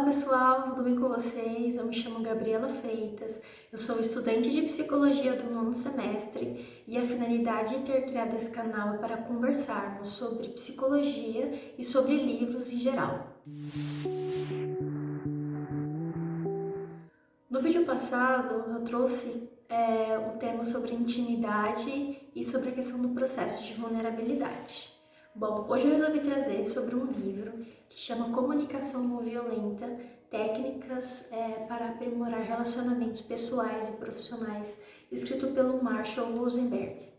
pessoal, tudo bem com vocês? Eu me chamo Gabriela Freitas, eu sou estudante de Psicologia do nono semestre e a finalidade de ter criado esse canal é para conversarmos sobre psicologia e sobre livros em geral. No vídeo passado eu trouxe o tema sobre intimidade e sobre a questão do processo de vulnerabilidade. Bom, hoje eu resolvi trazer sobre um livro que chama Comunicação Não Violenta, Técnicas para Aprimorar Relacionamentos Pessoais e Profissionais, escrito pelo Marshall Rosenberg.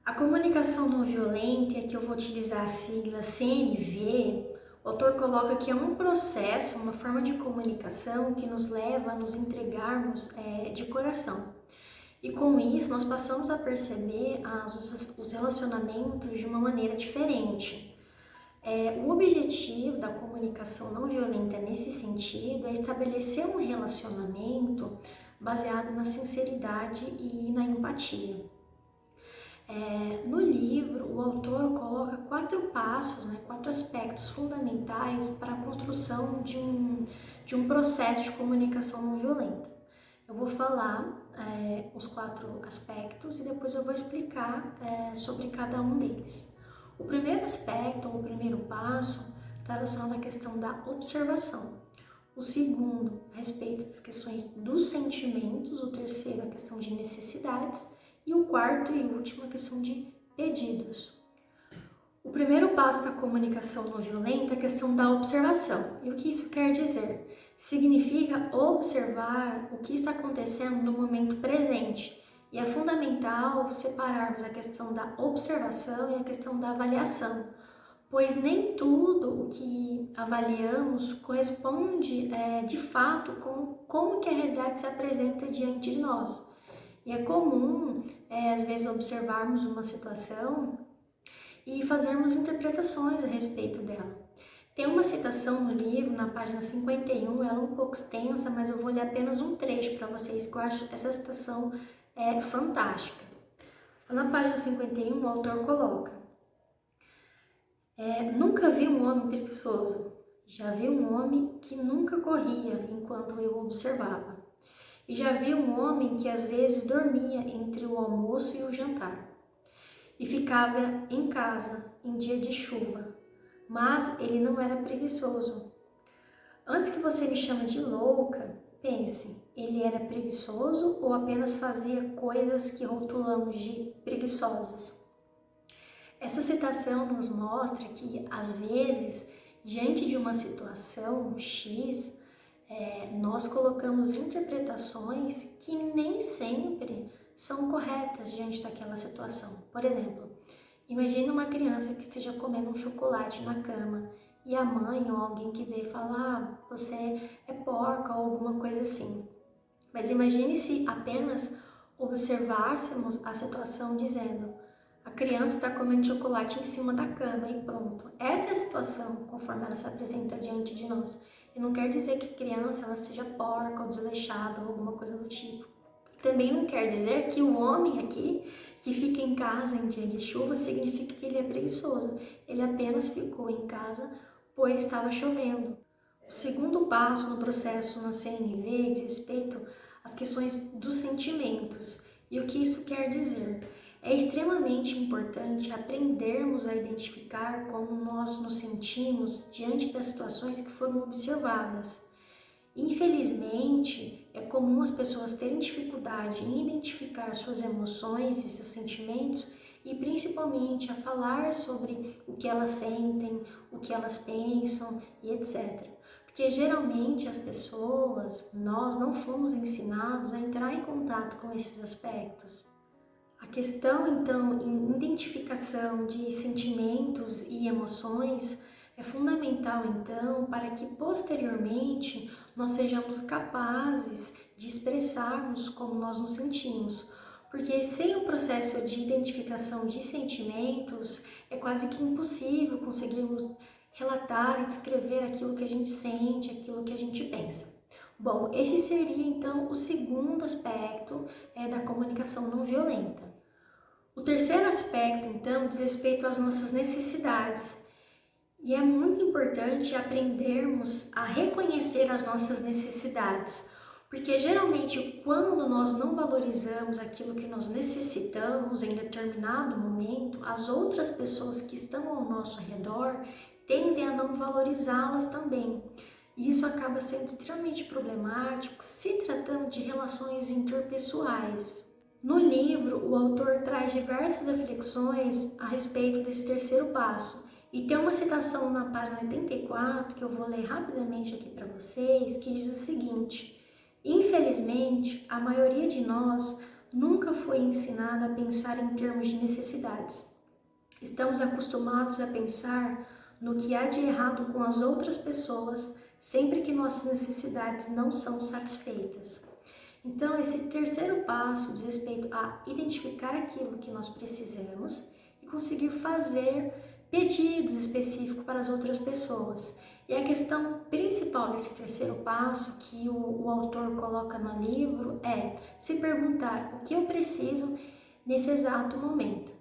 A comunicação não violenta, que eu vou utilizar a sigla CNV, o autor coloca que é um processo, uma forma de comunicação que nos leva a nos entregarmos de coração. E com isso, nós passamos a perceber os relacionamentos de uma maneira diferente. O objetivo da comunicação não violenta nesse sentido é estabelecer um relacionamento baseado na sinceridade e na empatia. No livro, o autor coloca 4 passos, 4 aspectos fundamentais para a construção de um processo de comunicação não violenta. Eu vou falar os 4 aspectos e depois eu vou explicar sobre cada um deles. O primeiro aspecto, ou o primeiro passo, está relacionado à questão da observação. O segundo, a respeito das questões dos sentimentos. O terceiro, a questão de necessidades. E o quarto e último, a questão de pedidos. O primeiro passo da comunicação não violenta é a questão da observação. E o que isso quer dizer? Significa observar o que está acontecendo no momento presente. E é fundamental separarmos a questão da observação e a questão da avaliação, pois nem tudo o que avaliamos corresponde de fato com como que a realidade se apresenta diante de nós. E é comum, às vezes, observarmos uma situação e fazermos interpretações a respeito dela. Tem uma citação no livro, na página 51, ela é um pouco extensa, mas eu vou ler apenas um trecho para vocês, que eu acho essa citação fantástica. Na página 51, o autor coloca: nunca vi um homem preguiçoso, já vi um homem que nunca corria enquanto eu observava. E já vi um homem que às vezes dormia entre o almoço e o jantar, e ficava em casa em dia de chuva, mas ele não era preguiçoso. Antes que você me chame de louca, pense, ele era preguiçoso ou apenas fazia coisas que rotulamos de preguiçosas? Essa citação nos mostra que, às vezes, diante de uma situação X, nós colocamos interpretações que nem sempre são corretas diante daquela situação. Por exemplo, imagine uma criança que esteja comendo um chocolate na cama e a mãe ou alguém que veio falar: você é porca ou alguma coisa assim. Mas imagine se apenas observássemos a situação dizendo: a criança está comendo chocolate em cima da cama e pronto. Essa é a situação conforme ela se apresenta diante de nós. E não quer dizer que a criança ela seja porca ou desleixada ou alguma coisa do tipo. Também não quer dizer que o homem aqui, que fica em casa em dia de chuva, significa que ele é preguiçoso. Ele apenas ficou em casa pois estava chovendo. O segundo passo no processo na CNV diz respeito às questões dos sentimentos. E o que isso quer dizer? É extremamente importante aprendermos a identificar como nós nos sentimos diante das situações que foram observadas. Infelizmente, é comum as pessoas terem dificuldade em identificar suas emoções e seus sentimentos e principalmente a falar sobre o que elas sentem, o que elas pensam e etc. Porque geralmente as pessoas, nós não fomos ensinados a entrar em contato com esses aspectos. A questão, então, em identificação de sentimentos e emoções é fundamental, então, para que posteriormente nós sejamos capazes de expressarmos como nós nos sentimos. Porque sem o processo de identificação de sentimentos, é quase que impossível conseguirmos relatar e descrever aquilo que a gente sente, aquilo que a gente pensa. Bom, este seria então o segundo aspecto da comunicação não violenta. O terceiro aspecto, então, diz respeito às nossas necessidades. E é muito importante aprendermos a reconhecer as nossas necessidades, porque geralmente quando nós não valorizamos aquilo que nós necessitamos em determinado momento, as outras pessoas que estão ao nosso redor tendem a não valorizá-las também. E isso acaba sendo extremamente problemático se tratando de relações interpessoais. No livro, o autor traz diversas reflexões a respeito desse terceiro passo. E tem uma citação na página 84 que eu vou ler rapidamente aqui para vocês, que diz o seguinte: infelizmente, a maioria de nós nunca foi ensinada a pensar em termos de necessidades. Estamos acostumados a pensar no que há de errado com as outras pessoas sempre que nossas necessidades não são satisfeitas. Então, esse terceiro passo diz respeito a identificar aquilo que nós precisamos e conseguir fazer pedidos específicos para as outras pessoas. E a questão principal desse terceiro passo que o autor coloca no livro é se perguntar o que eu preciso nesse exato momento.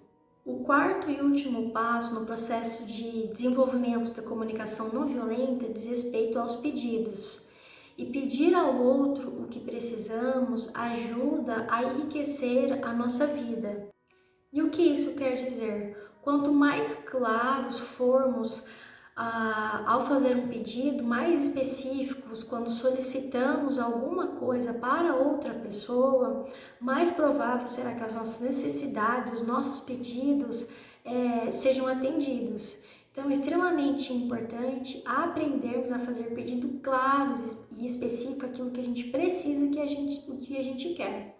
O quarto e último passo no processo de desenvolvimento da comunicação não violenta diz respeito aos pedidos. E pedir ao outro o que precisamos ajuda a enriquecer a nossa vida. E o que isso quer dizer? Quanto mais claros formos ao fazer um pedido, mais específicos quando solicitamos alguma coisa para outra pessoa, mais provável será que as nossas necessidades, os nossos pedidos sejam atendidos. Então, é extremamente importante aprendermos a fazer pedidos claros e específicos aquilo que a gente precisa e o que a gente quer.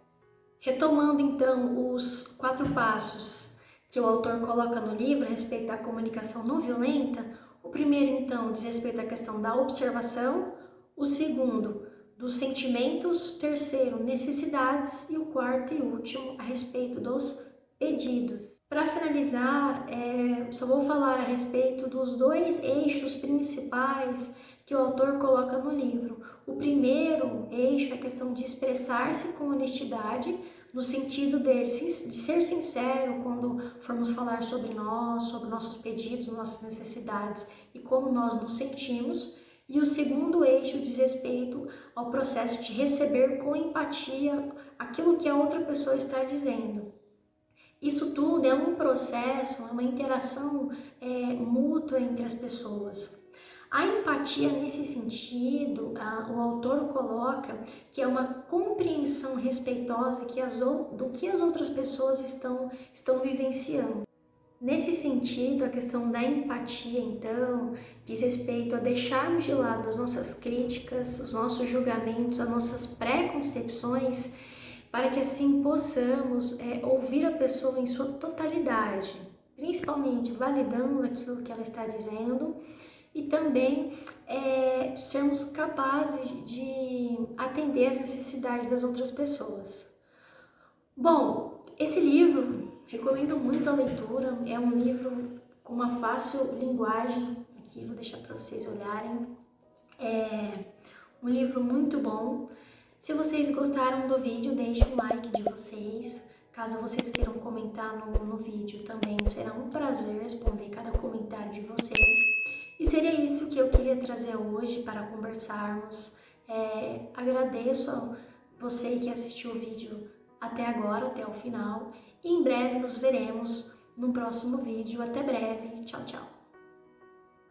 Retomando então os 4 passos que o autor coloca no livro a respeito da comunicação não violenta, o primeiro então diz respeito à questão da observação, o segundo dos sentimentos, o terceiro necessidades e o quarto e último a respeito dos pedidos. Para finalizar, só vou falar a respeito dos 2 eixos principais que o autor coloca no livro. O primeiro eixo é a questão de expressar-se com honestidade, no sentido de ser sincero quando formos falar sobre nós, sobre nossos pedidos, nossas necessidades e como nós nos sentimos. E o segundo eixo diz respeito ao processo de receber com empatia aquilo que a outra pessoa está dizendo. Isso tudo é um processo, é uma interação mútua entre as pessoas. A empatia, nesse sentido, o autor coloca que é uma compreensão respeitosa do que as outras pessoas estão vivenciando. Nesse sentido, a questão da empatia, então, diz respeito a deixarmos de lado as nossas críticas, os nossos julgamentos, as nossas preconcepções, para que assim possamos ouvir a pessoa em sua totalidade, principalmente validando aquilo que ela está dizendo e também sermos capazes de atender às necessidades das outras pessoas. Bom, esse livro, recomendo muito a leitura, é um livro com uma fácil linguagem, aqui vou deixar para vocês olharem, é um livro muito bom. Se vocês gostaram do vídeo, deixe um like de vocês. Caso vocês queiram comentar no vídeo também, será um prazer responder cada comentário de vocês. E seria isso que eu queria trazer hoje para conversarmos. Agradeço a você que assistiu o vídeo até agora, até o final. E em breve nos veremos no próximo vídeo. Até breve. Tchau, tchau.